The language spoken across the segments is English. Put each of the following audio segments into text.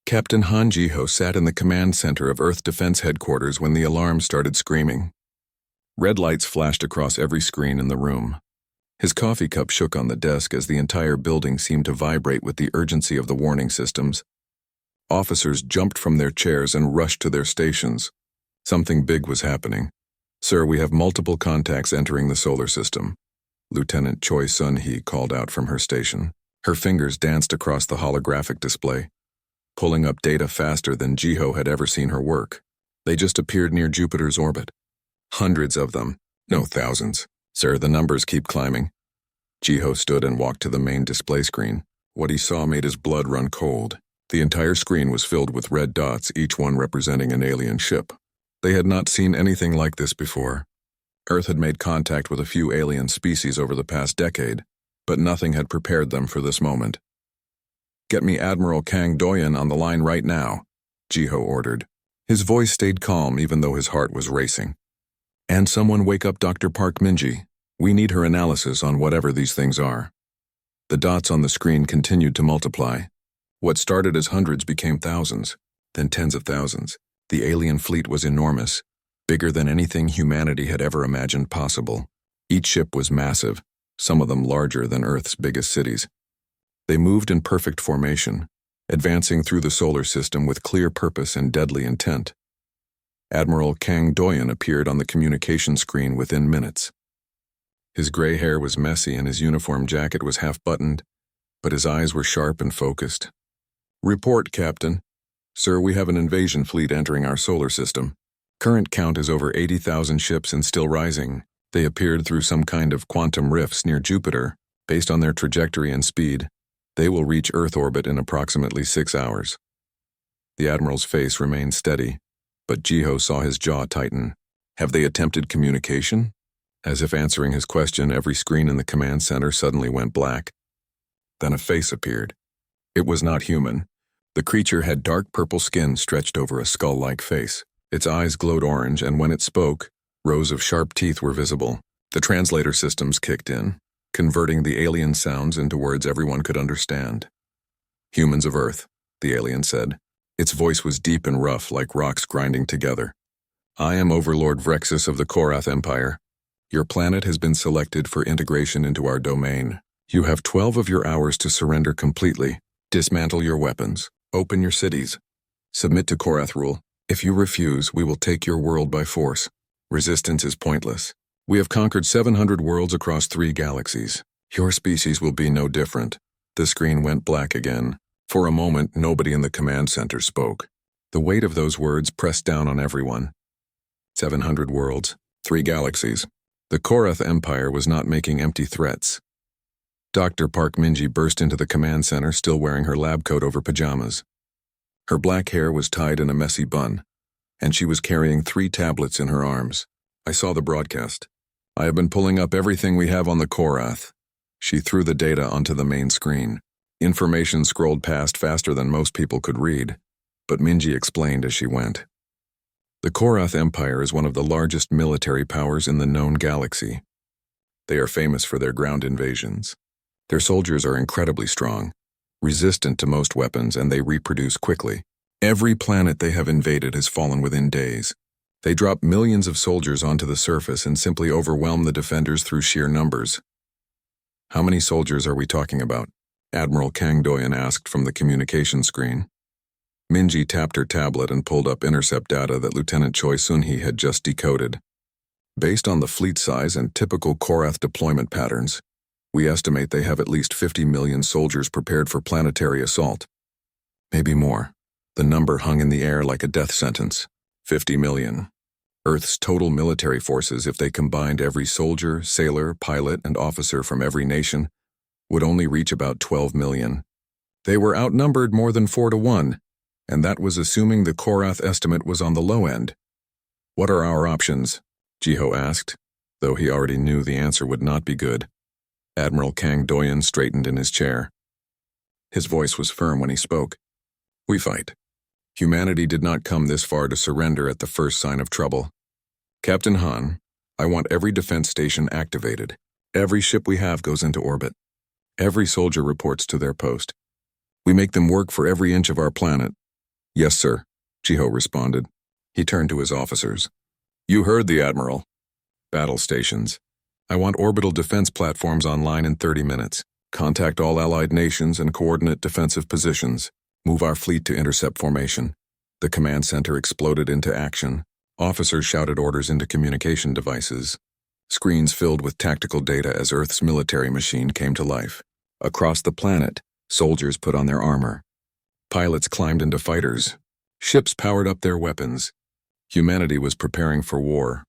Captain Han Ji-ho sat in the command center of Earth Defense Headquarters when the alarm started screaming. Red lights flashed across every screen in the room. His coffee cup shook on the desk as the entire building seemed to vibrate with the urgency of the warning systems. Officers jumped from their chairs and rushed to their stations. Something big was happening. "Sir, we have multiple contacts entering the solar system," Lieutenant Choi Sun-hee called out from her station. Her fingers danced across the holographic display, pulling up data faster than Ji-ho had ever seen her work. They just appeared near Jupiter's orbit. Hundreds of them. No, thousands. "Sir, the numbers keep climbing." Ji-ho stood and walked to the main display screen. What he saw made his blood run cold. The entire screen was filled with red dots, each one representing an alien ship. They had not seen anything like this before. Earth had made contact with a few alien species over the past decade, but nothing had prepared them for this moment. "Get me Admiral Kang Do-yeon on the line right now," Ji-ho ordered. His voice stayed calm even though his heart was racing. "And someone wake up Dr. Park Min-ji. We need her analysis on whatever these things are." The dots on the screen continued to multiply. What started as hundreds became thousands, then tens of thousands. The alien fleet was enormous, bigger than anything humanity had ever imagined possible. Each ship was massive, some of them larger than Earth's biggest cities. They moved in perfect formation, advancing through the solar system with clear purpose and deadly intent. Admiral Kang Do-yeon appeared on the communication screen within minutes. His gray hair was messy and his uniform jacket was half-buttoned, but his eyes were sharp and focused. "Report, Captain. Sir, we have an invasion fleet entering our solar system. Current count is over 80,000 ships and still rising. They appeared through some kind of quantum rifts near Jupiter. Based on their trajectory and speed, they will reach Earth orbit in approximately 6 hours. The Admiral's face remained steady, but Ji-ho saw his jaw tighten. "Have they attempted communication?" As if answering his question, every screen in the command center suddenly went black. Then a face appeared. It was not human. The creature had dark purple skin stretched over a skull-like face. Its eyes glowed orange, and when it spoke, rows of sharp teeth were visible. The translator systems kicked in, converting the alien sounds into words everyone could understand. "Humans of Earth," the alien said. Its voice was deep and rough, like rocks grinding together. "I am Overlord Vrexus of the Korath Empire. Your planet has been selected for integration into our domain. You have 12 of your hours to surrender completely. Dismantle your weapons. Open your cities. Submit to Korath rule. If you refuse, we will take your world by force. Resistance is pointless. We have conquered 700 worlds across 3 galaxies. Your species will be no different." The screen went black again. For a moment, nobody in the command center spoke. The weight of those words pressed down on everyone. 700 worlds, 3 galaxies. The Korath Empire was not making empty threats. Dr. Park Min-ji burst into the command center, still wearing her lab coat over pajamas. Her black hair was tied in a messy bun, and she was carrying 3 tablets in her arms. "I saw the broadcast. I have been pulling up everything we have on the Korath." She threw the data onto the main screen. Information scrolled past faster than most people could read, but Min-ji explained as she went. The Korath Empire is one of the largest military powers in the known galaxy. They are famous for their ground invasions. Their soldiers are incredibly strong, resistant to most weapons, and they reproduce quickly. Every planet they have invaded has fallen within days. They drop millions of soldiers onto the surface and simply overwhelm the defenders through sheer numbers. "How many soldiers are we talking about?" Admiral Kang Do-yeon asked from the communication screen. Min-ji tapped her tablet and pulled up intercept data that Lieutenant Choi Sun-hee had just decoded. "Based on the fleet size and typical Korath deployment patterns, we estimate they have at least 50 million soldiers prepared for planetary assault. Maybe more." The number hung in the air like a death sentence. 50 million. Earth's total military forces, if they combined every soldier, sailor, pilot, and officer from every nation, would only reach about 12 million. They were outnumbered more than 4 to 1, and that was assuming the Korath estimate was on the low end. "What are our options?" Ji-ho asked, though he already knew the answer would not be good. Admiral Kang Do-yeon straightened in his chair. His voice was firm when he spoke. "We fight. Humanity did not come this far to surrender at the first sign of trouble. Captain Han, I want every defense station activated. Every ship we have goes into orbit. Every soldier reports to their post. We make them work for every inch of our planet. Yes, sir, Jiho responded. He turned to his officers. You heard the Admiral. Battle stations. I want orbital defense platforms online in 30 minutes. Contact all allied nations and coordinate defensive positions. Move our fleet to intercept formation. The command center exploded into action. Officers shouted orders into communication devices. Screens filled with tactical data as Earth's military machine came to life. Across the planet, soldiers put on their armor. Pilots climbed into fighters. Ships powered up their weapons. Humanity was preparing for war.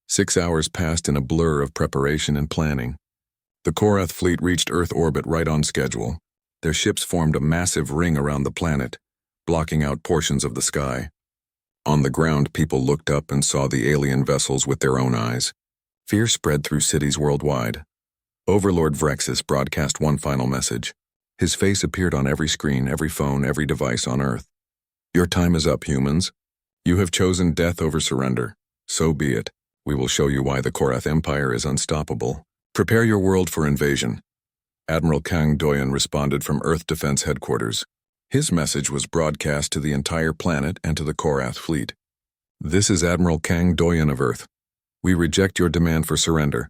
6 hours passed in a blur of preparation and planning. The Korath fleet reached Earth orbit right on schedule. Their ships formed a massive ring around the planet, blocking out portions of the sky. On the ground, people looked up and saw the alien vessels with their own eyes. Fear spread through cities worldwide. Overlord Vrexus broadcast one final message. His face appeared on every screen, every phone, every device on Earth. Your time is up, humans. You have chosen death over surrender. So be it. We will show you why the Korath Empire is unstoppable. Prepare your world for invasion. Admiral Kang Doyan responded from Earth Defense Headquarters. His message was broadcast to the entire planet and to the Korath fleet. This is Admiral Kang Doyan of Earth. We reject your demand for surrender.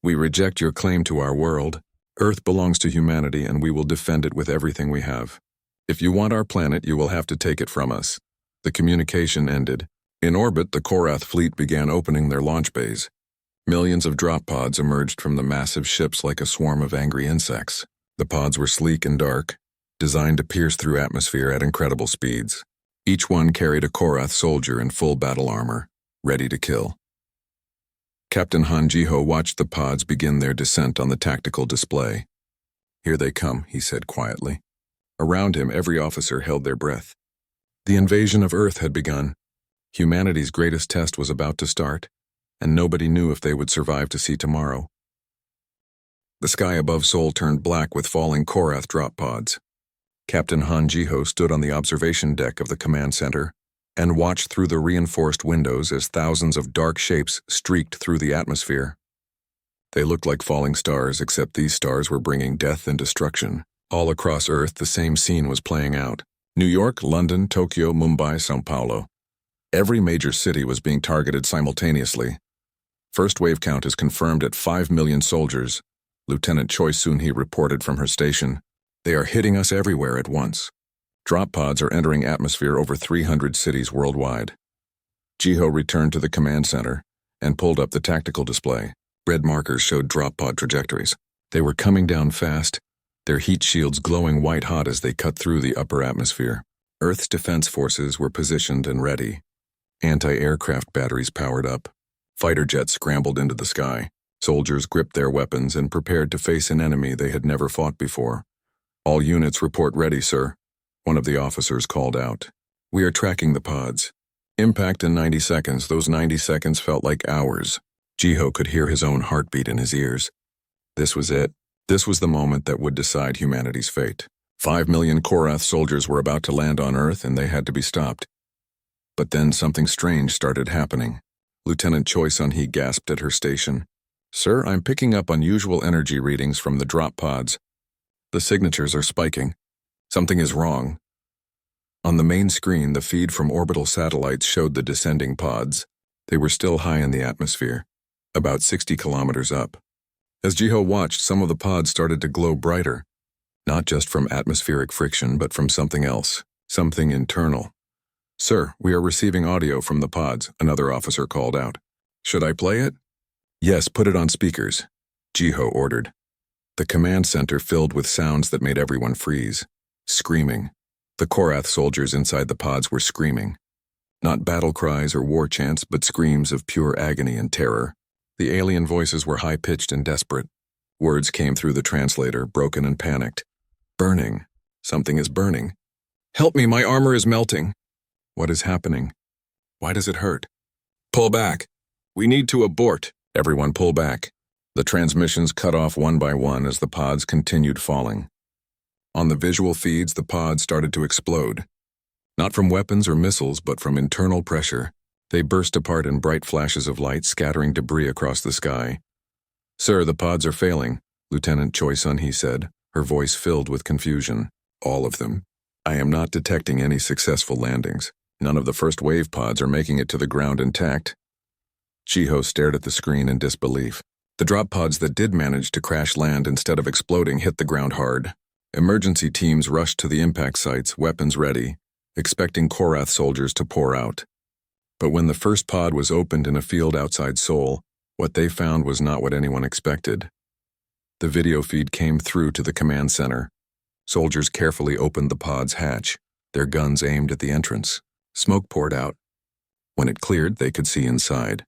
We reject your claim to our world. Earth belongs to humanity and we will defend it with everything we have. If you want our planet, you will have to take it from us. The communication ended. In orbit, the Korath fleet began opening their launch bays. Millions of drop pods emerged from the massive ships like a swarm of angry insects. The pods were sleek and dark, designed to pierce through atmosphere at incredible speeds. Each one carried a Korath soldier in full battle armor, ready to kill. Captain Han Jiho watched the pods begin their descent on the tactical display. Here they come, he said quietly. Around him, every officer held their breath. The invasion of Earth had begun. Humanity's greatest test was about to start, and nobody knew if they would survive to see tomorrow. The sky above Seoul turned black with falling Korath drop pods. Captain Han Jiho stood on the observation deck of the command center and watched through the reinforced windows as thousands of dark shapes streaked through the atmosphere. They looked like falling stars, except these stars were bringing death and destruction. All across Earth, the same scene was playing out. New York, London, Tokyo, Mumbai, São Paulo. Every major city was being targeted simultaneously. First wave count is confirmed at 5 million soldiers. Lieutenant Choi Soon-hee reported from her station. They are hitting us everywhere at once. Drop pods are entering atmosphere over 300 cities worldwide. Jiho returned to the command center and pulled up the tactical display. Red markers showed drop pod trajectories. They were coming down fast, their heat shields glowing white-hot as they cut through the upper atmosphere. Earth's defense forces were positioned and ready. Anti-aircraft batteries powered up. Fighter jets scrambled into the sky. Soldiers gripped their weapons and prepared to face an enemy they had never fought before. All units report ready, sir. One of the officers called out. We are tracking the pods. Impact in 90 seconds. Those 90 seconds felt like hours. Jiho could hear his own heartbeat in his ears. This was it. This was the moment that would decide humanity's fate. 5 million Korath soldiers were about to land on Earth and they had to be stopped. But then something strange started happening. Lieutenant Choi Sun-hee gasped at her station. Sir, I'm picking up unusual energy readings from the drop pods. The signatures are spiking. Something is wrong. On the main screen, the feed from orbital satellites showed the descending pods. They were still high in the atmosphere, about 60 kilometers up. As Jiho watched, some of the pods started to glow brighter, not just from atmospheric friction, but from something else, something internal. Sir, we are receiving audio from the pods, another officer called out. Should I play it? Yes, put it on speakers, Jiho ordered. The command center filled with sounds that made everyone freeze. Screaming. The Korath soldiers inside the pods were screaming. Not battle cries or war chants, but screams of pure agony and terror. The alien voices were high-pitched and desperate. Words came through the translator, broken and panicked. Burning. Something is burning. Help me, my armor is melting. What is happening? Why does it hurt? Pull back. We need to abort. Everyone pull back. The transmissions cut off one by one as the pods continued falling. On the visual feeds, the pods started to explode. Not from weapons or missiles, but from internal pressure. They burst apart in bright flashes of light, scattering debris across the sky. Sir, the pods are failing, Lieutenant Choi Sun-hee said, her voice filled with confusion. All of them. I am not detecting any successful landings. None of the first wave pods are making it to the ground intact. Chiho stared at the screen in disbelief. The drop pods that did manage to crash land instead of exploding hit the ground hard. Emergency teams rushed to the impact sites, weapons ready, expecting Korath soldiers to pour out. But when the first pod was opened in a field outside Seoul, what they found was not what anyone expected. The video feed came through to the command center. Soldiers carefully opened the pod's hatch, their guns aimed at the entrance. Smoke poured out. When it cleared, they could see inside.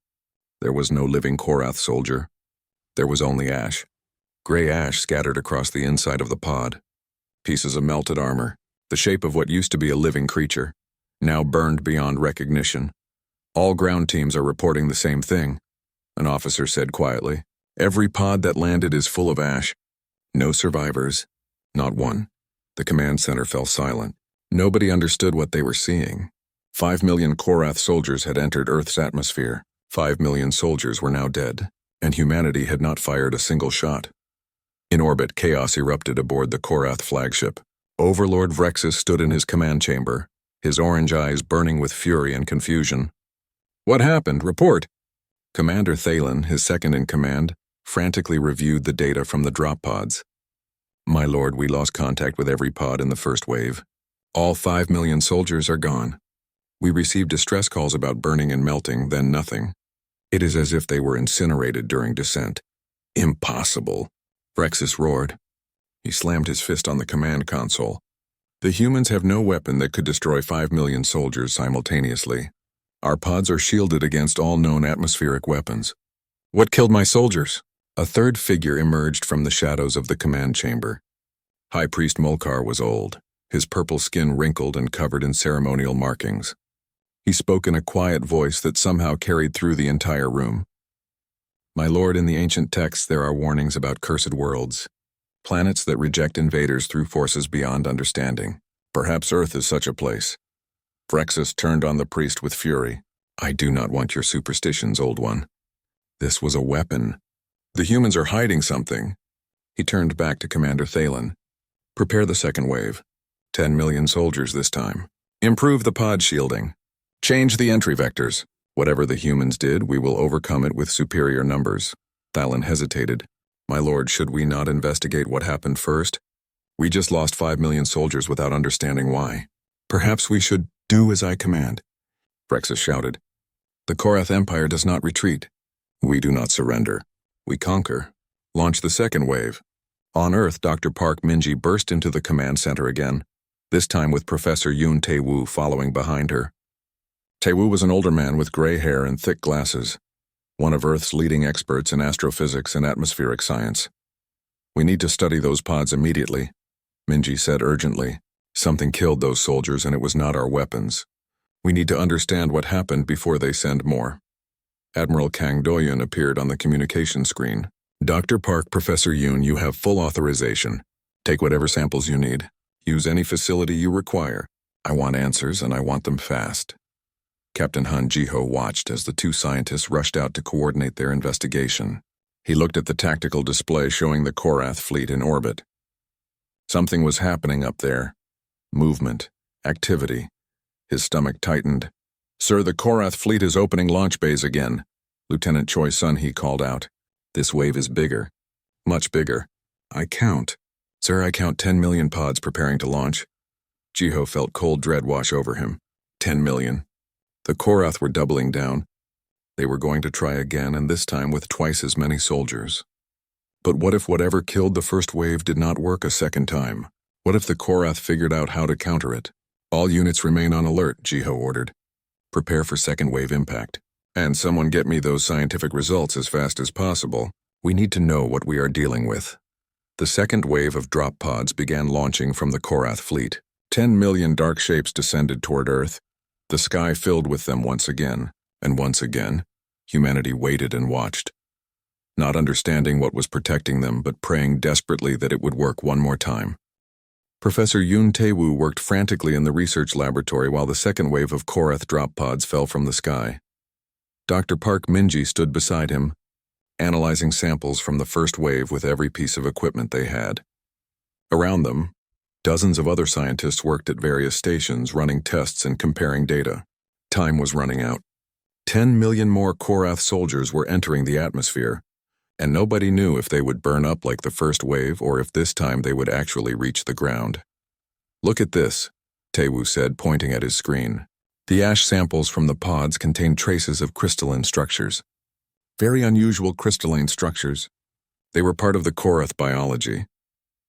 There was no living Korath soldier. There was only ash. Gray ash scattered across the inside of the pod. Pieces of melted armor, the shape of what used to be a living creature, now burned beyond recognition. All ground teams are reporting the same thing, an officer said quietly. Every pod that landed is full of ash. No survivors. Not one. The command center fell silent. Nobody understood what they were seeing. 5 million Korath soldiers had entered Earth's atmosphere. 5 million soldiers were now dead, and humanity had not fired a single shot. In orbit, chaos erupted aboard the Korath flagship. Overlord Vrexus stood in his command chamber, his orange eyes burning with fury and confusion. What happened? Report! Commander Thalen, his second in command, frantically reviewed the data from the drop pods. My lord, we lost contact with every pod in the first wave. All 5 million soldiers are gone. We received distress calls about burning and melting, then nothing. It is as if they were incinerated during descent. Impossible, Vrexus roared. He slammed his fist on the command console. The humans have no weapon that could destroy 5 million soldiers simultaneously. Our pods are shielded against all known atmospheric weapons. What killed my soldiers? A third figure emerged from the shadows of the command chamber. High Priest Molkar was old, his purple skin wrinkled and covered in ceremonial markings. He spoke in a quiet voice that somehow carried through the entire room. My lord, in the ancient texts there are warnings about cursed worlds, planets that reject invaders through forces beyond understanding. Perhaps Earth is such a place. Vrexus turned on the priest with fury. I do not want your superstitions, old one. This was a weapon. The humans are hiding something. He turned back to Commander Thalen. Prepare the second wave. 10 million soldiers this time. Improve the pod shielding. Change the entry vectors. Whatever the humans did, we will overcome it with superior numbers. Thalen hesitated. My lord, should we not investigate what happened first? We just lost 5 million soldiers without understanding why. Perhaps we should do as I command. Vrexus shouted. The Korath Empire does not retreat. We do not surrender. We conquer. Launch the second wave. On Earth, Dr. Park Minji burst into the command center again, this time with Professor Yoon Tae-woo following behind her. Tae-woo was an older man with gray hair and thick glasses, one of Earth's leading experts in astrophysics and atmospheric science. We need to study those pods immediately, Minji said urgently. Something killed those soldiers and it was not our weapons. We need to understand what happened before they send more. Admiral Kang Doyun appeared on the communication screen. Dr. Park, Professor Yoon, you have full authorization. Take whatever samples you need. Use any facility you require. I want answers and I want them fast. Captain Han Jiho watched as the two scientists rushed out to coordinate their investigation. He looked at the tactical display showing the Korath fleet in orbit. Something was happening up there. Movement, activity. His stomach tightened. Sir, the Korath fleet is opening launch bays again, Lieutenant Choi Sun-hee called out. This wave is bigger. Much bigger. I count. Sir, I count 10 million pods preparing to launch. Jiho felt cold dread wash over him. 10 million. The Korath were doubling down. They were going to try again, and this time with twice as many soldiers. But what if whatever killed the first wave did not work a second time? What if the Korath figured out how to counter it? All units remain on alert, Jiho ordered. Prepare for second wave impact. And someone get me those scientific results as fast as possible. We need to know what we are dealing with. The second wave of drop pods began launching from the Korath fleet. 10 million dark shapes descended toward Earth. The sky filled with them once again, and once again, humanity waited and watched, not understanding what was protecting them, but praying desperately that it would work one more time. Professor Yoon Tae-woo worked frantically in the research laboratory while the second wave of Korath drop pods fell from the sky. Dr. Park Minji stood beside him, analyzing samples from the first wave with every piece of equipment they had. Around them, Dozens of other scientists worked at various stations, running tests and comparing data. Time was running out. 10 million more Korath soldiers were entering the atmosphere, and nobody knew if they would burn up like the first wave or if this time they would actually reach the ground. "Look at this," Tewu said, pointing at his screen. The ash samples from the pods contained traces of crystalline structures. Very unusual crystalline structures. They were part of the Korath biology.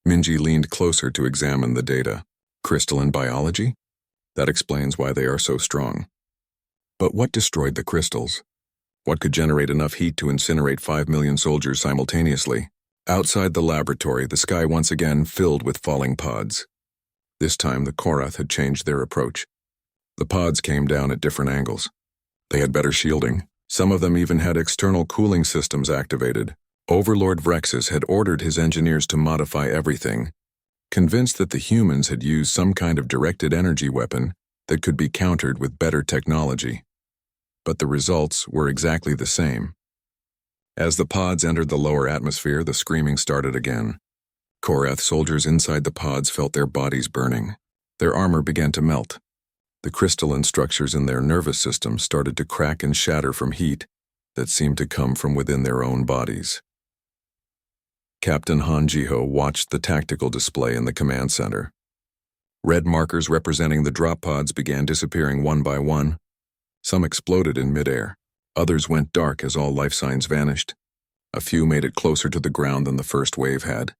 Minji leaned closer to examine the data. Crystalline biology? That explains why they are so strong. But what destroyed the crystals? What could generate enough heat to incinerate 5 million soldiers simultaneously? Outside the laboratory, the sky once again filled with falling pods. This time, the Korath had changed their approach. The pods came down at different angles. They had better shielding. Some of them even had external cooling systems activated. Overlord Vrexus had ordered his engineers to modify everything, convinced that the humans had used some kind of directed energy weapon that could be countered with better technology. But the results were exactly the same. As the pods entered the lower atmosphere, the screaming started again. Korath soldiers inside the pods felt their bodies burning. Their armor began to melt. The crystalline structures in their nervous system started to crack and shatter from heat that seemed to come from within their own bodies. Captain Han Jiho watched the tactical display in the command center. Red markers representing the drop pods began disappearing one by one. Some exploded in midair. Others went dark as all life signs vanished. A few made it closer to the ground than the first wave had,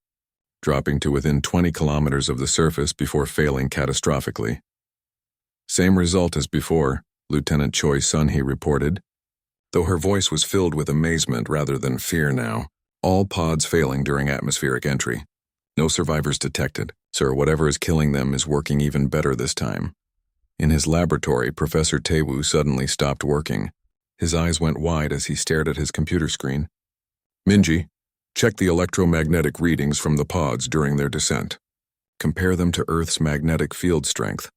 dropping to within 20 kilometers of the surface before failing catastrophically. "Same result as before," Lieutenant Choi Sun-hee reported, though her voice was filled with amazement rather than fear now. "All pods failing during atmospheric entry. No survivors detected. Sir, whatever is killing them is working even better this time." In his laboratory, Professor Tewu suddenly stopped working. His eyes went wide as he stared at his computer screen. "Minji, check the electromagnetic readings from the pods during their descent. Compare them to Earth's magnetic field strength."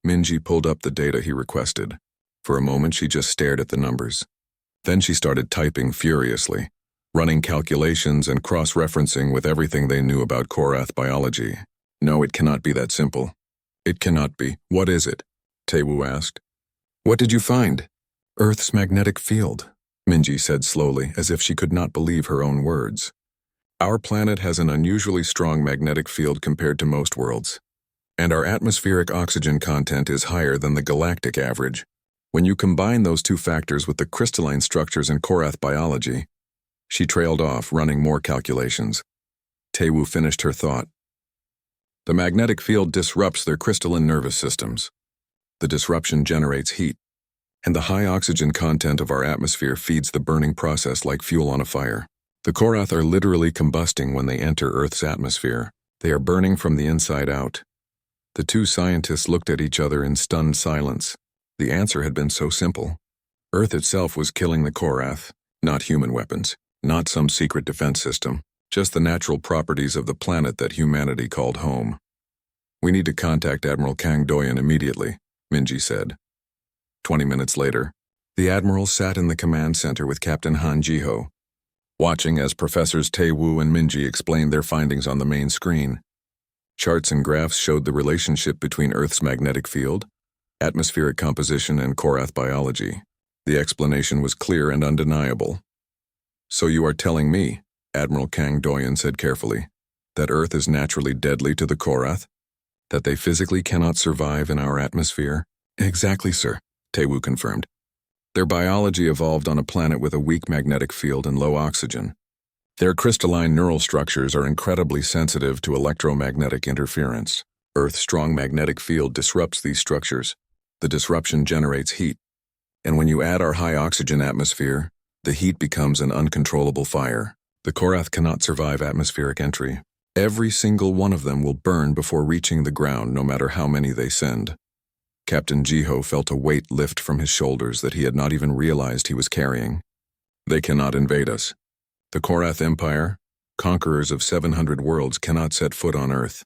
Minji pulled up the data he requested. For a moment, she just stared at the numbers. Then she started typing furiously, running calculations and cross-referencing with everything they knew about Korath biology. "No, it cannot be that simple." "It cannot be. What is it?" Tewu asked. "What did you find?" "Earth's magnetic field," Minji said slowly, as if she could not believe her own words. "Our planet has an unusually strong magnetic field compared to most worlds, and our atmospheric oxygen content is higher than the galactic average. When you combine those two factors with the crystalline structures in Korath biology..." She trailed off, running more calculations. Tewu finished her thought. "The magnetic field disrupts their crystalline nervous systems. The disruption generates heat, and the high oxygen content of our atmosphere feeds the burning process like fuel on a fire. The Korath are literally combusting when they enter Earth's atmosphere. They are burning from the inside out." The two scientists looked at each other in stunned silence. The answer had been so simple. Earth itself was killing the Korath, not human weapons, not some secret defense system, just the natural properties of the planet that humanity called home. "We need to contact Admiral Kang Doyen immediately," Minji said. 20 minutes later, the Admiral sat in the command center with Captain Han Jiho, watching as Professors Tewu and Minji explained their findings on the main screen. Charts and graphs showed the relationship between Earth's magnetic field, atmospheric composition, and Korath biology. The explanation was clear and undeniable. "So you are telling me," Admiral Kang Doyen said carefully, "that Earth is naturally deadly to the Korath? That they physically cannot survive in our atmosphere?" "Exactly, sir," Tewu confirmed. "Their biology evolved on a planet with a weak magnetic field and low oxygen. Their crystalline neural structures are incredibly sensitive to electromagnetic interference. Earth's strong magnetic field disrupts these structures. The disruption generates heat. And when you add our high oxygen atmosphere, the heat becomes an uncontrollable fire. The Korath cannot survive atmospheric entry. Every single one of them will burn before reaching the ground, no matter how many they send." Captain Jiho felt a weight lift from his shoulders that he had not even realized he was carrying. "They cannot invade us. The Korath Empire, conquerors of 700 worlds, cannot set foot on Earth.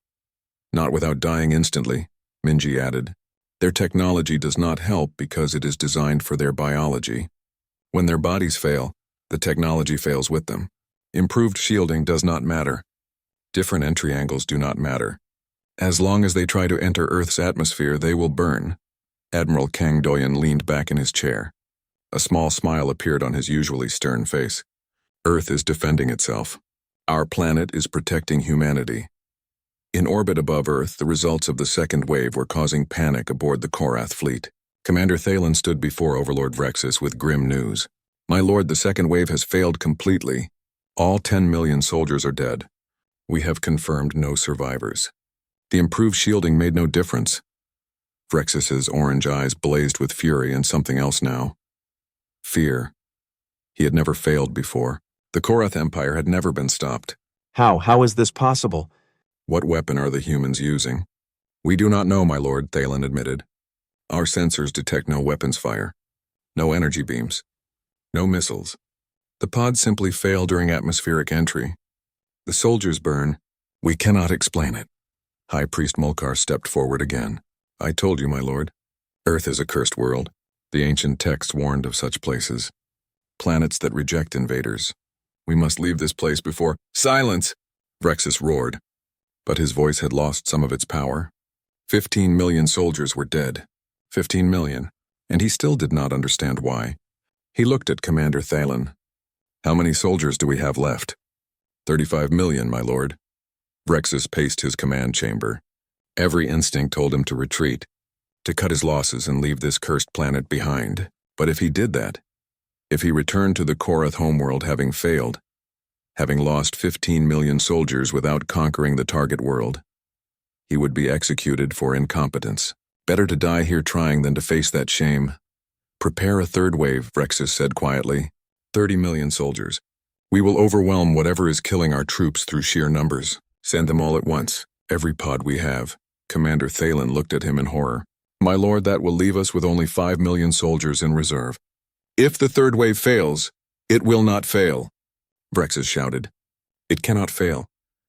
Not without dying instantly," Minji added. "Their technology does not help because it is designed for their biology. When their bodies fail, the technology fails with them. Improved shielding does not matter. Different entry angles do not matter. As long as they try to enter Earth's atmosphere, they will burn. Admiral Kang Doyen leaned back in his chair. A small smile appeared on his usually stern face. Earth is defending itself. Our planet is protecting humanity. In orbit above Earth, the results of the second wave were causing panic aboard the Korath fleet. Commander Thalen stood before Overlord Vrexus with grim news. My lord, the second wave has failed completely. All 10 million soldiers are dead. We have confirmed no survivors. The improved shielding made no difference. Vrexus's orange eyes blazed with fury and something else now. Fear. He had never failed before. The Korath Empire had never been stopped. How is this possible? What weapon are the humans using? We do not know, my lord, Thalen admitted. Our sensors detect no weapons fire. No energy beams. No missiles. The pods simply fail during atmospheric entry. The soldiers burn. We cannot explain it. High Priest Mulkar stepped forward again. I told you, my lord. Earth is a cursed world. The ancient texts warned of such places. Planets that reject invaders. We must leave this place before— Silence! Vrexus roared. But his voice had lost some of its power. 15 million soldiers were dead. 15 million. And he still did not understand why. He looked at Commander Thalen. How many soldiers do we have left? 35 million, my lord. Vrexus paced his command chamber. Every instinct told him to retreat, to cut his losses and leave this cursed planet behind. But if he did that, if he returned to the Korath homeworld having failed, having lost 15 million soldiers without conquering the target world, he would be executed for incompetence. Better to die here trying than to face that shame. Prepare a third wave, Vrexus said quietly. 30 million soldiers. We will overwhelm whatever is killing our troops through sheer numbers. Send them all at once, every pod we have. Commander Thalen looked at him in horror. My lord, that will leave us with only 5 million soldiers in reserve. If the third wave fails, it will not fail, Vrexus shouted. It cannot fail.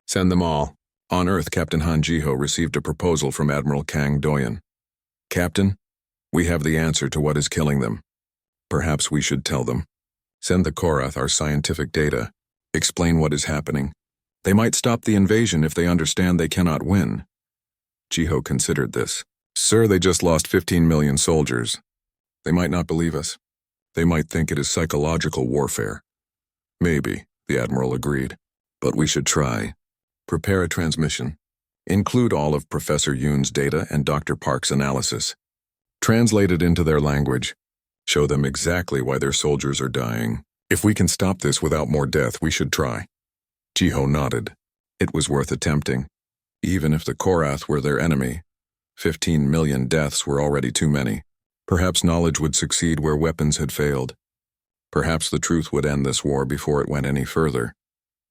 Send them all. On Earth, Captain Han Jiho received a proposal from Admiral Kang Doyen. Captain, we have the answer to what is killing them. Perhaps we should tell them. Send the Korath our scientific data. Explain what is happening. They might stop the invasion if they understand they cannot win. Jiho considered this. Sir, they just lost 15 million soldiers. They might not believe us. They might think it is psychological warfare. Maybe, the Admiral agreed. But we should try. Prepare a transmission. Include all of Professor Yoon's data and Dr. Park's analysis. Translate it into their language. Show them exactly why their soldiers are dying. If we can stop this without more death, we should try. Jiho nodded. It was worth attempting. Even if the Korath were their enemy, 15 million deaths were already too many. Perhaps knowledge would succeed where weapons had failed. Perhaps the truth would end this war before it went any further.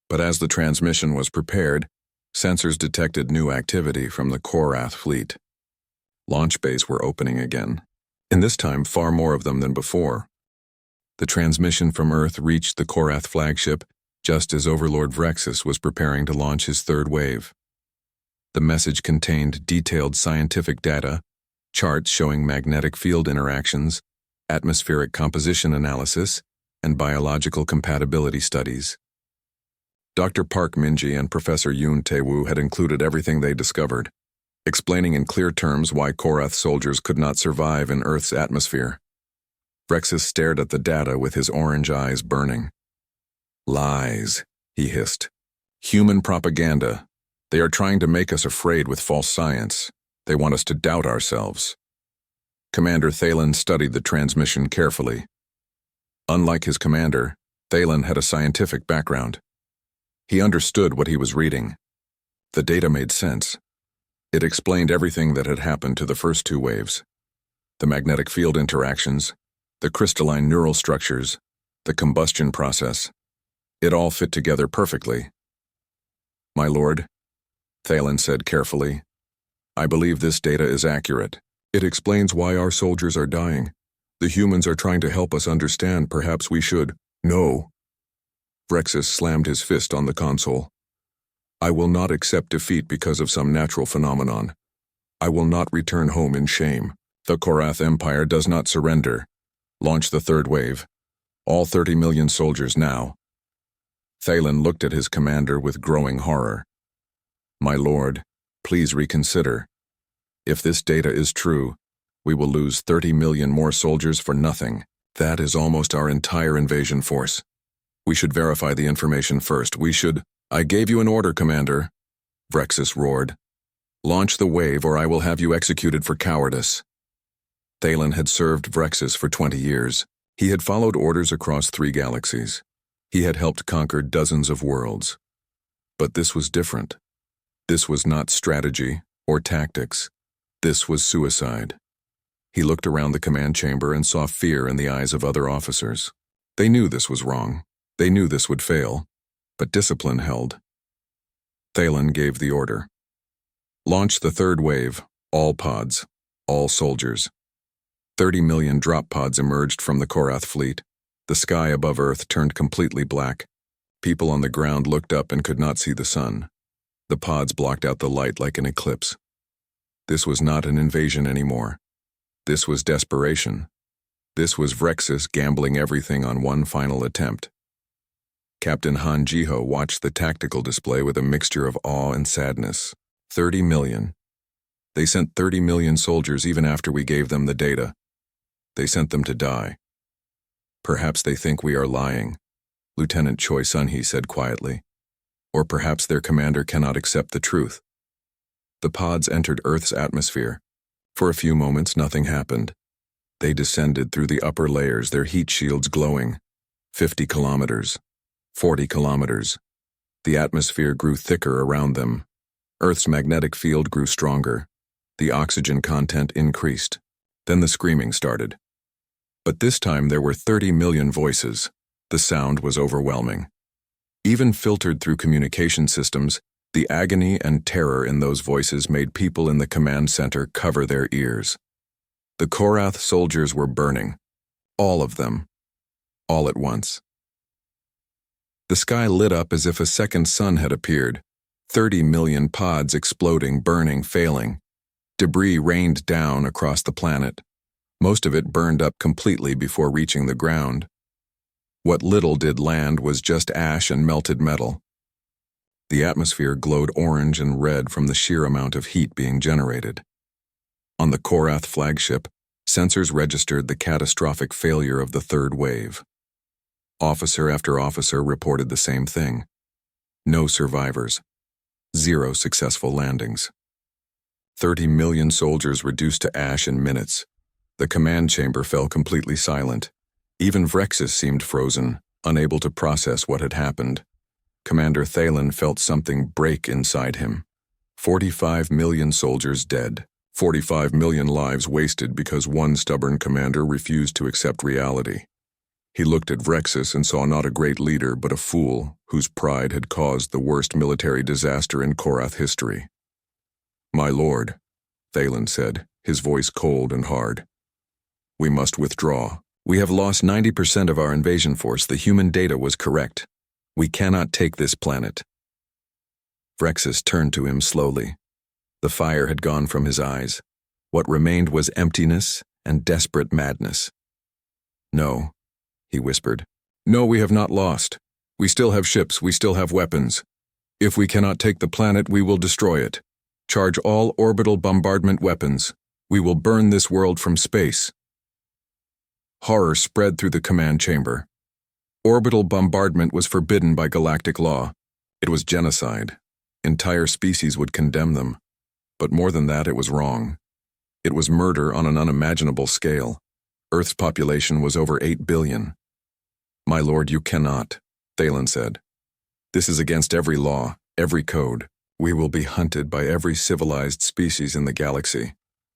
But as the transmission was prepared, sensors detected new activity from the Korath fleet. Launch bays were opening again, and this time far more of them than before. The transmission from Earth reached the Korath flagship just as Overlord Vrexus was preparing to launch his third wave. The message contained detailed scientific data, charts showing magnetic field interactions, atmospheric composition analysis, and biological compatibility studies. Dr. Park Minji and Professor Yoon Tae-woo had included everything they discovered, explaining in clear terms why Korath soldiers could not survive in Earth's atmosphere. Vrexus stared at the data with his orange eyes burning. Lies, he hissed. Human propaganda. They are trying to make us afraid with false science. They want us to doubt ourselves. Commander Thalen studied the transmission carefully. Unlike his commander, Thalen had a scientific background. He understood what he was reading. The data made sense. It explained everything that had happened to the first two waves. The magnetic field interactions, the crystalline neural structures, the combustion process. It all fit together perfectly. My lord, Thalen said carefully, I believe this data is accurate. It explains why our soldiers are dying. The humans are trying to help us understand. Perhaps we should— No. Vrexus slammed his fist on the console. I will not accept defeat because of some natural phenomenon. I will not return home in shame. The Korath Empire does not surrender. Launch the third wave. All 30 million soldiers now. Thalen looked at his commander with growing horror. My lord, Please reconsider. If this data is true, we will lose 30 million more soldiers for nothing. That is almost our entire invasion force. We should verify the information first. I gave you an order, Commander, Vrexus roared. Launch the wave or I will have you executed for cowardice. Thalen had served Vrexus for 20 years. He had followed orders across 3 galaxies. He had helped conquer dozens of worlds. But this was different. This was not strategy or tactics. This was suicide. He looked around the command chamber and saw fear in the eyes of other officers. They knew this was wrong. They knew this would fail. But discipline held. Thalen gave the order. Launch the 3rd wave, all pods, all soldiers. 30 million drop pods emerged from the Korath fleet. The sky above Earth turned completely black. People on the ground looked up and could not see the sun. The pods blocked out the light like an eclipse. This was not an invasion anymore. This was desperation. This was Vrexus gambling everything on one final attempt. Captain Han Jiho watched the tactical display with a mixture of awe and sadness. 30 million. They sent 30 million soldiers even after we gave them the data. They sent them to die. Perhaps they think we are lying, Lieutenant Choi Sun-hee said quietly. Or perhaps their commander cannot accept the truth. The pods entered Earth's atmosphere. For a few moments, nothing happened. They descended through the upper layers, their heat shields glowing. 50 kilometers. 40 kilometers. The atmosphere grew thicker around them. Earth's magnetic field grew stronger. The oxygen content increased. Then the screaming started. But this time there were 30 million voices. The sound was overwhelming. Even filtered through communication systems, the agony and terror in those voices made people in the command center cover their ears. The Korath soldiers were burning. All of them. All at once. The sky lit up as if a second sun had appeared. 30 million pods exploding, burning, failing. Debris rained down across the planet. Most of it burned up completely before reaching the ground. What little did land was just ash and melted metal. The atmosphere glowed orange and red from the sheer amount of heat being generated. On the Korath flagship, sensors registered the catastrophic failure of the 3rd wave. Officer after officer reported the same thing. No survivors. 0 successful landings. 30 million soldiers reduced to ash in minutes. The command chamber fell completely silent. Even Vrexus seemed frozen, unable to process what had happened. Commander Thalen felt something break inside him. 45 million soldiers dead. 45 million lives wasted because one stubborn commander refused to accept reality. He looked at Vrexus and saw not a great leader but a fool whose pride had caused the worst military disaster in Korath history. "My lord," Thalen said, his voice cold and hard. "We must withdraw. We have lost 90% of our invasion force. The human data was correct. We cannot take this planet." Vrexus turned to him slowly. The fire had gone from his eyes. What remained was emptiness and desperate madness. "No," he whispered. "No, we have not lost. We still have ships, we still have weapons. If we cannot take the planet, we will destroy it. Charge all orbital bombardment weapons. We will burn this world from space." Horror spread through the command chamber. Orbital bombardment was forbidden by galactic law. It was genocide. Entire species would condemn them. But more than that, it was wrong. It was murder on an unimaginable scale. Earth's population was over 8 billion. "My lord, you cannot," Thalen said. "This is against every law, every code. We will be hunted by every civilized species in the galaxy."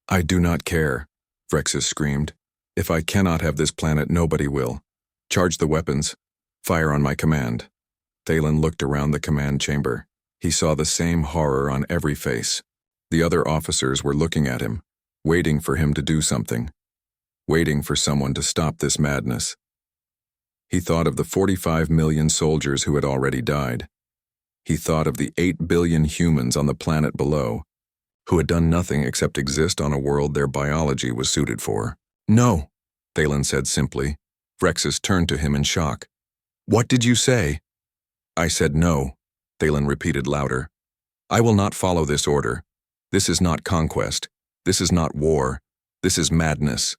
"I do not care," Vrexus screamed. "If I cannot have this planet, nobody will. Charge the weapons. Fire on my command." Thalen looked around the command chamber. He saw the same horror on every face. The other officers were looking at him, waiting for him to do something. Waiting for someone to stop this madness. He thought of the 45 million soldiers who had already died. He thought of the 8 billion humans on the planet below, who had done nothing except exist on a world their biology was suited for. "No," Thalen said simply. Vrexus turned to him in shock. "What did you say?" "I said no," Thalen repeated louder. "I will not follow this order. This is not conquest. This is not war. This is madness.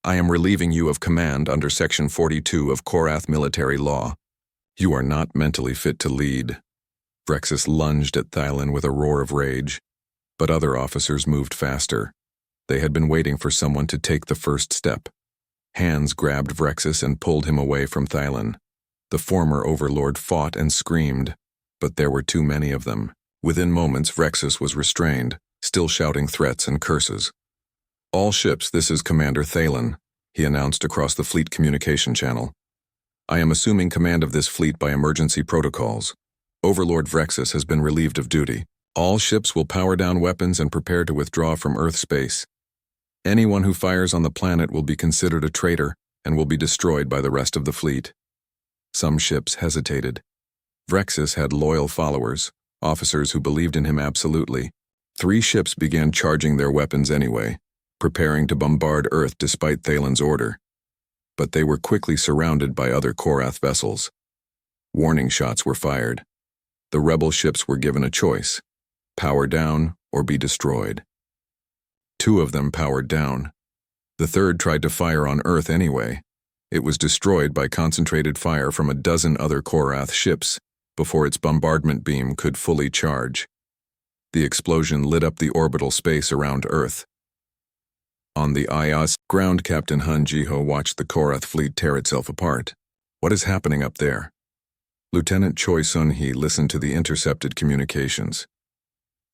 I am relieving you of command under Section 42 of Korath military law. You are not mentally fit to lead. Vrexus lunged at Thylin with a roar of rage, but other officers moved faster. They had been waiting for someone to take the first step. Hands grabbed Vrexus and pulled him away from Thylin. The former overlord fought and screamed, but there were too many of them. Within moments, Vrexus was restrained, still shouting threats and curses. All ships, this is Commander Thylin, he announced across the fleet communication channel. I am assuming command of this fleet by emergency protocols. Overlord Vrexus has been relieved of duty. All ships will power down weapons and prepare to withdraw from Earth space. Anyone who fires on the planet will be considered a traitor and will be destroyed by the rest of the fleet. Some ships hesitated. Vrexus had loyal followers, officers who believed in him absolutely. 3 ships began charging their weapons anyway, preparing to bombard Earth despite Thalin's order. But they were quickly surrounded by other Korath vessels. Warning shots were fired. The rebel ships were given a choice: power down or be destroyed. 2 of them powered down. The third tried to fire on Earth anyway. It was destroyed by concentrated fire from a dozen other Korath ships before its bombardment beam could fully charge. The explosion lit up the orbital space around Earth. On the IAS, Ground Captain Han Jiho watched the Korath fleet tear itself apart. What is happening up there? Lieutenant Choi Sun-hee listened to the intercepted communications.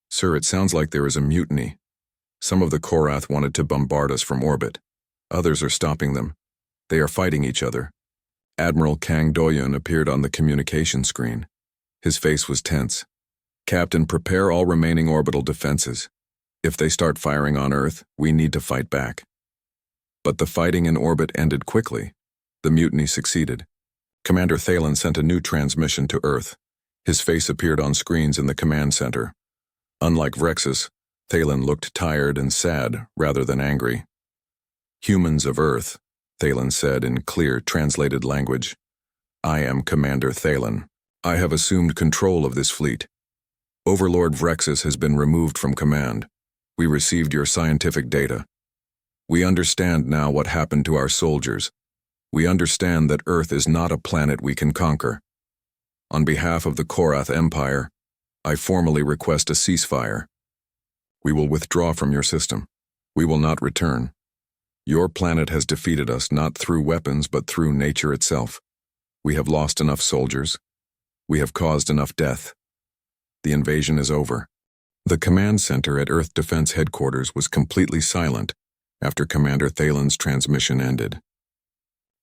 Sir, it sounds like there is a mutiny. Some of the Korath wanted to bombard us from orbit. Others are stopping them. They are fighting each other. Admiral Kang Doyun appeared on the communication screen. His face was tense. Captain, prepare all remaining orbital defenses. If they start firing on Earth, we need to fight back. But the fighting in orbit ended quickly. The mutiny succeeded. Commander Thylin sent a new transmission to Earth. His face appeared on screens in the command center. Unlike Vrexus, Thylin looked tired and sad rather than angry. Humans of Earth, Thylin said in clear, translated language. I am Commander Thylin. I have assumed control of this fleet. Overlord Vrexus has been removed from command. We received your scientific data. We understand now what happened to our soldiers. We understand that Earth is not a planet we can conquer. On behalf of the Korath Empire, I formally request a ceasefire. We will withdraw from your system. We will not return. Your planet has defeated us not through weapons but through nature itself. We have lost enough soldiers. We have caused enough death. The invasion is over. The command center at Earth Defense Headquarters was completely silent after Commander Thalin's transmission ended.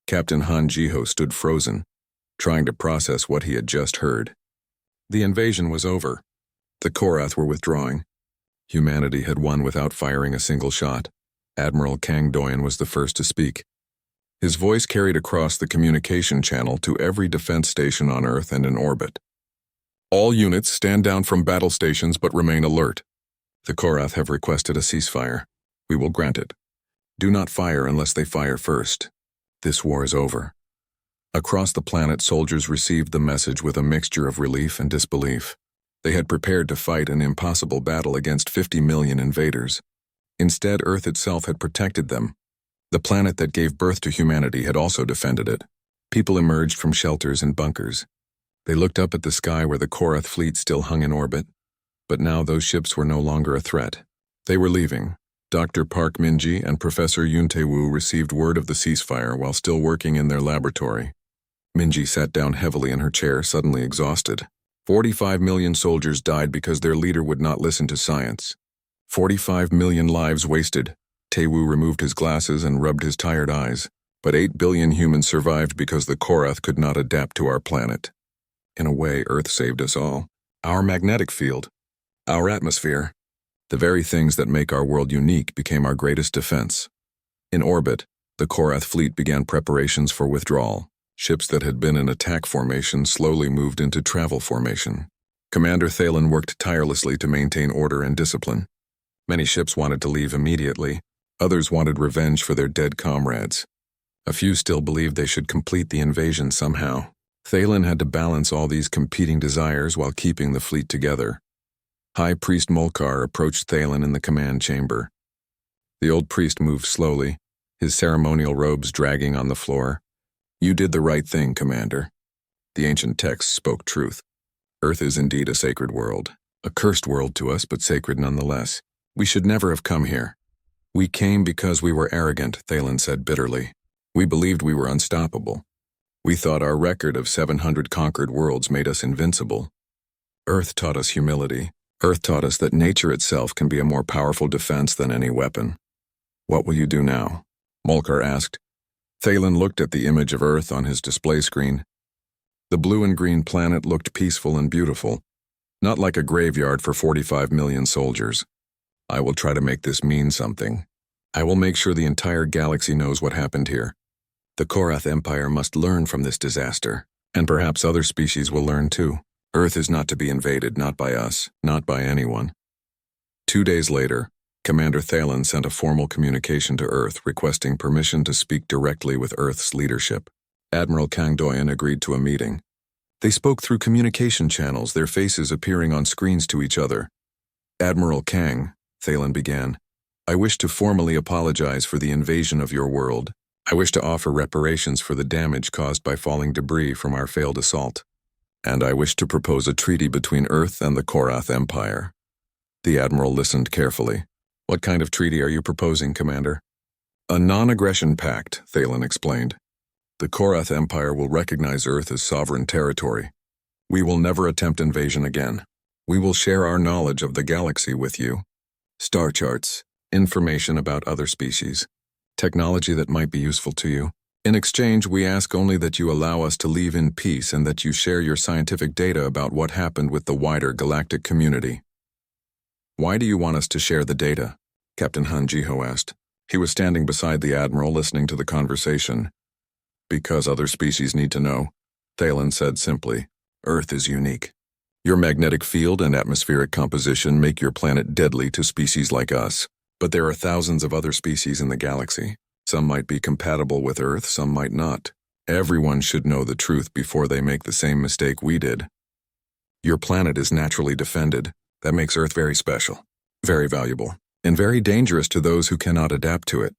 Captain Han Jiho stood frozen, trying to process what he had just heard. The invasion was over. The Korath were withdrawing. Humanity had won without firing a single shot. Admiral Kang Doyun was the first to speak. His voice carried across the communication channel to every defense station on Earth and in orbit. All units stand down from battle stations but remain alert. The Korath have requested a ceasefire. We will grant it. Do not fire unless they fire first. This war is over. Across the planet, soldiers received the message with a mixture of relief and disbelief. They had prepared to fight an impossible battle against 50 million invaders. Instead, Earth itself had protected them. The planet that gave birth to humanity had also defended it. People emerged from shelters and bunkers. They looked up at the sky where the Korath fleet still hung in orbit, but now those ships were no longer a threat. They were leaving. Dr. Park Minji and Professor Yoon Tae-woo received word of the ceasefire while still working in their laboratory. Minji sat down heavily in her chair, suddenly exhausted. 45 million soldiers died because their leader would not listen to science. 45 million lives wasted. Tae-woo removed his glasses and rubbed his tired eyes. But 8 billion humans survived because the Korath could not adapt to our planet. In a way, Earth saved us all. Our magnetic field, our atmosphere, the very things that make our world unique became our greatest defense. In orbit, the Korath fleet began preparations for withdrawal. Ships that had been in attack formation slowly moved into travel formation. Commander Thylin worked tirelessly to maintain order and discipline. Many ships wanted to leave immediately. Others wanted revenge for their dead comrades. A few still believed they should complete the invasion somehow. Thylin had to balance all these competing desires while keeping the fleet together. High Priest Molkar approached Thalen in the command chamber. The old priest moved slowly, his ceremonial robes dragging on the floor. You did the right thing, Commander. The ancient texts spoke truth. Earth is indeed a sacred world. A cursed world to us, but sacred nonetheless. We should never have come here. We came because we were arrogant, Thalen said bitterly. We believed we were unstoppable. We thought our record of 700 conquered worlds made us invincible. Earth taught us humility. Earth taught us that nature itself can be a more powerful defense than any weapon. What will you do now? Molkar asked. Thalen looked at the image of Earth on his display screen. The blue and green planet looked peaceful and beautiful, not like a graveyard for 45 million soldiers. I will try to make this mean something. I will make sure the entire galaxy knows what happened here. The Korath Empire must learn from this disaster, and perhaps other species will learn too. Earth is not to be invaded, not by us, not by anyone. 2 days later, Commander Thalen sent a formal communication to Earth requesting permission to speak directly with Earth's leadership. Admiral Kangdoyan agreed to a meeting. They spoke through communication channels, their faces appearing on screens to each other. Admiral Kang, Thalen began, I wish to formally apologize for the invasion of your world. I wish to offer reparations for the damage caused by falling debris from our failed assault. And I wish to propose a treaty between Earth and the Korath Empire. The Admiral listened carefully. What kind of treaty are you proposing, Commander? A non-aggression pact, Thalen explained. The Korath Empire will recognize Earth as sovereign territory. We will never attempt invasion again. We will share our knowledge of the galaxy with you. Star charts, information about other species, technology that might be useful to you. In exchange, we ask only that you allow us to leave in peace and that you share your scientific data about what happened with the wider galactic community. Why do you want us to share the data? Captain Han Jiho asked. He was standing beside the Admiral listening to the conversation. Because other species need to know, Thalen said simply. Earth is unique. Your magnetic field and atmospheric composition make your planet deadly to species like us. But there are thousands of other species in the galaxy. Some might be compatible with Earth, some might not. Everyone should know the truth before they make the same mistake we did. Your planet is naturally defended. That makes Earth very special, very valuable, and very dangerous to those who cannot adapt to it.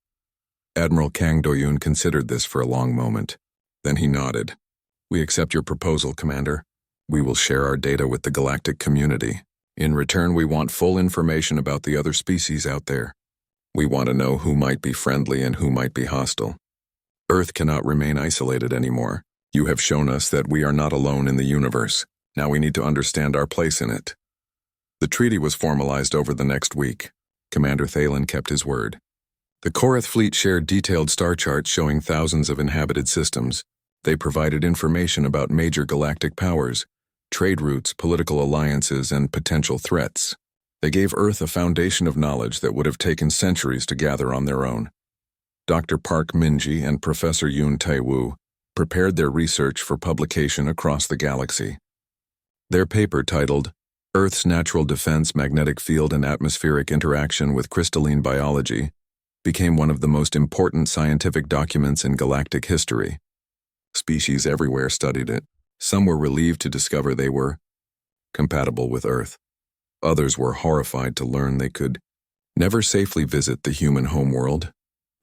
Admiral Kang Doyun considered this for a long moment. Then he nodded. We accept your proposal, Commander. We will share our data with the galactic community. In return, we want full information about the other species out there. We want to know who might be friendly and who might be hostile. Earth cannot remain isolated anymore. You have shown us that we are not alone in the universe. Now we need to understand our place in it. The treaty was formalized over the next week. Commander Thalen kept his word. The Korath fleet shared detailed star charts showing thousands of inhabited systems. They provided information about major galactic powers, trade routes, political alliances, and potential threats. They gave Earth a foundation of knowledge that would have taken centuries to gather on their own. Dr. Park Minji and Professor Yoon Tae-woo prepared their research for publication across the galaxy. Their paper, titled Earth's Natural Defense, Magnetic Field, and Atmospheric Interaction with Crystalline Biology, became one of the most important scientific documents in galactic history. Species everywhere studied it. Some were relieved to discover they were compatible with Earth. Others were horrified to learn they could never safely visit the human homeworld.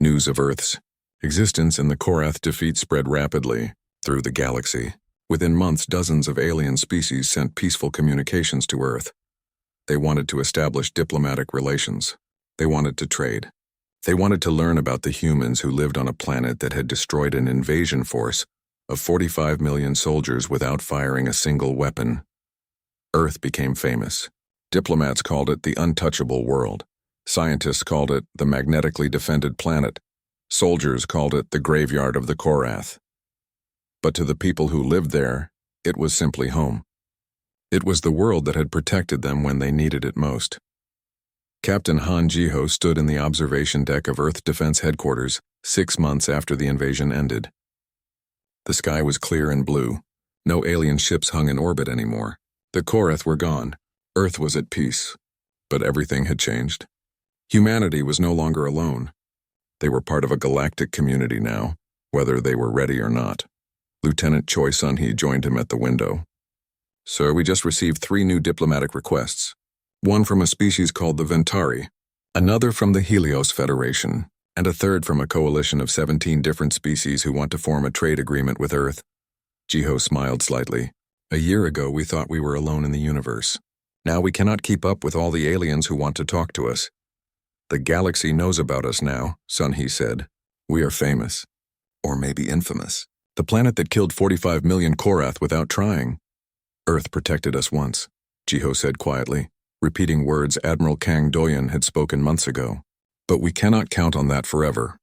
News of Earth's existence and the Korath defeat spread rapidly through the galaxy. Within months, dozens of alien species sent peaceful communications to Earth. They wanted to establish diplomatic relations. They wanted to trade. They wanted to learn about the humans who lived on a planet that had destroyed an invasion force of 45 million soldiers without firing a single weapon. Earth became famous. Diplomats called it the untouchable world. Scientists called it the magnetically defended planet. Soldiers called it the graveyard of the Korath. But to the people who lived there, it was simply home. It was the world that had protected them when they needed it most. Captain Han Jiho stood in the observation deck of Earth Defense Headquarters 6 months after the invasion ended. The sky was clear and blue. No alien ships hung in orbit anymore. The Korath were gone. Earth was at peace. But everything had changed. Humanity was no longer alone. They were part of a galactic community now, whether they were ready or not. Lieutenant Choi Sun-hee joined him at the window. Sir, we just received 3 new diplomatic requests. one from a species called the Ventari, another from the Helios Federation, and a third from a coalition of 17 different species who want to form a trade agreement with Earth. Jiho smiled slightly. A year ago, we thought we were alone in the universe. Now we cannot keep up with all the aliens who want to talk to us. The galaxy knows about us now, Sunhee said. We are famous. Or maybe infamous. The planet that killed 45 million Korath without trying. Earth protected us once, Jiho said quietly, repeating words Admiral Kang Doyen had spoken months ago. But we cannot count on that forever.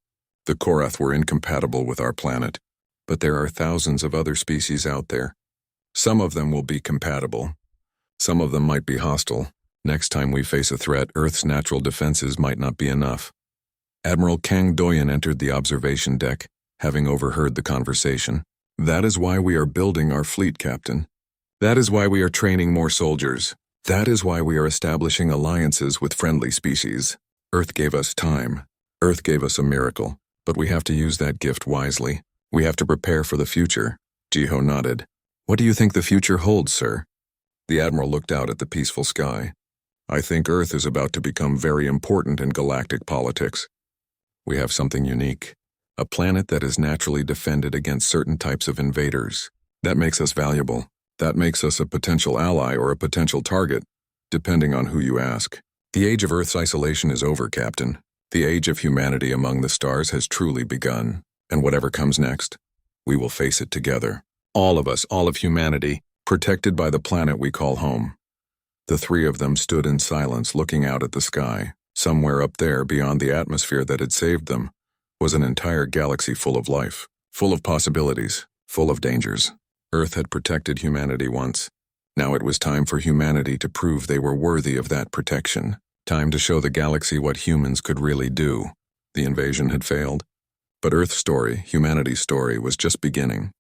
The Korath were incompatible with our planet, but there are thousands of other species out there. Some of them will be compatible. Some of them might be hostile. Next time we face a threat, Earth's natural defenses might not be enough. Admiral Kang Doyen entered the observation deck, having overheard the conversation. That is why we are building our fleet, Captain. That is why we are training more soldiers. That is why we are establishing alliances with friendly species. Earth gave us time. Earth gave us a miracle, but we have to use that gift wisely. We have to prepare for the future. Jiho nodded. What do you think the future holds, sir? The Admiral looked out at the peaceful sky. I think Earth is about to become very important in galactic politics. We have something unique. A planet that is naturally defended against certain types of invaders. That makes us valuable. That makes us a potential ally or a potential target, depending on who you ask. The age of Earth's isolation is over, Captain. The age of humanity among the stars has truly begun. And whatever comes next, we will face it together. All of us, all of humanity, protected by the planet we call home. The three of them stood in silence, looking out at the sky. Somewhere up there, beyond the atmosphere that had saved them, was an entire galaxy full of life, full of possibilities, full of dangers. Earth had protected humanity once. Now it was time for humanity to prove they were worthy of that protection. Time to show the galaxy what humans could really do. The invasion had failed. But Earth's story, humanity's story, was just beginning.